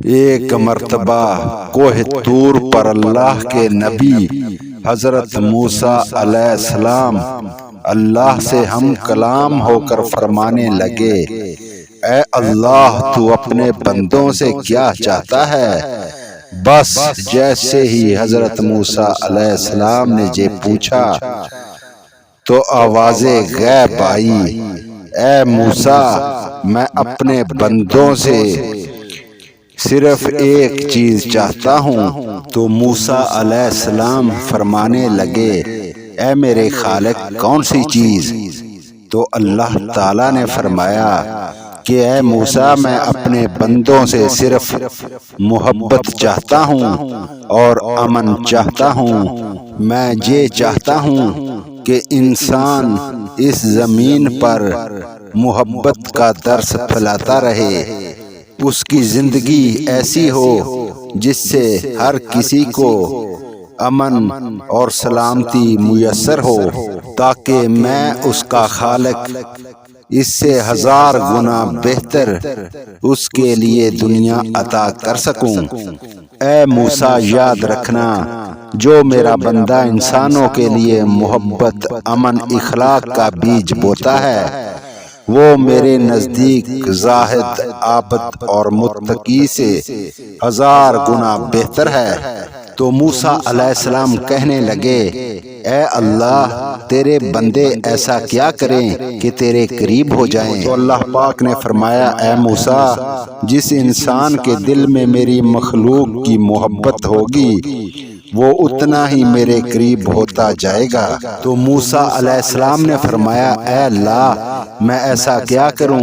ایک مرتبہ کوہ طور پر اللہ کے نبی حضرت موسیٰ علیہ السلام اللہ سے ہم کلام ہو کر فرمانے لگے، اے اللہ تو اپنے بندوں سے کیا چاہتا ہے؟ بس جیسے ہی حضرت موسیٰ علیہ السلام نے یہ پوچھا تو آواز غیب آئی، اے موسیٰ میں اپنے بندوں سے صرف ایک چیز چاہتا ہوں۔ تو موسیٰ علیہ السلام فرمانے لگے، اے میرے خالق کون سی چیز؟ تو اللہ تعالیٰ نے فرمایا کہ اے موسیٰ میں اپنے بندوں سے صرف محبت چاہتا ہوں اور امن چاہتا ہوں۔ میں یہ چاہتا ہوں کہ انسان اس زمین پر محبت کا درس پھیلاتا رہے، اس کی زندگی ایسی ہو جس سے ہر کسی کو امن اور سلامتی میسر ہو، تاکہ میں اس کا خالق اس سے 1000 گنا بہتر اس کے لیے دنیا عطا کر سکوں۔ اے موسیٰ یاد رکھنا، جو میرا بندہ انسانوں کے لیے محبت، امن، اخلاق کا بیج بوتا ہے، وہ میرے نزدیک زاہد، عابد اور متقی سے 1000 گنا بہتر ہے۔ تو موسیٰ علیہ السلام کہنے لگے، اے اللہ تیرے بندے ایسا کیا کریں کہ تیرے قریب ہو جائیں؟ تو اللہ پاک نے فرمایا، اے موسیٰ جس انسان کے دل میں میری مخلوق کی محبت ہوگی وہ اتنا ہی میرے قریب ہوتا جائے گا۔ تو موسیٰ علیہ السلام نے فرمایا، اے اللہ میں ایسا کیا کروں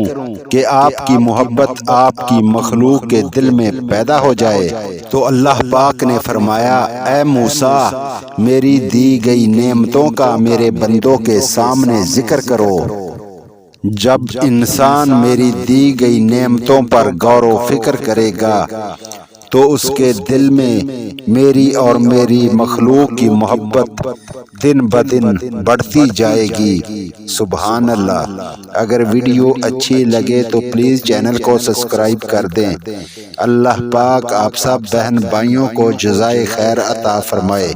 کہ آپ کی محبت آپ کی مخلوق کے دل میں پیدا ہو جائے؟ تو اللہ پاک نے فرمایا، اے موسیٰ میری دی گئی نعمتوں کا میرے بندوں کے سامنے ذکر کرو۔ جب انسان میری دی گئی نعمتوں پر غور و فکر کرے گا تو اس کے دل میں میری اور میری مخلوق کی محبت دن بدن بڑھتی جائے گی۔ سبحان اللہ۔ اگر ویڈیو اچھی لگے تو پلیز چینل کو سبسکرائب کر دیں۔ اللہ پاک آپ سب بہن بھائیوں کو جزائے خیر عطا فرمائے۔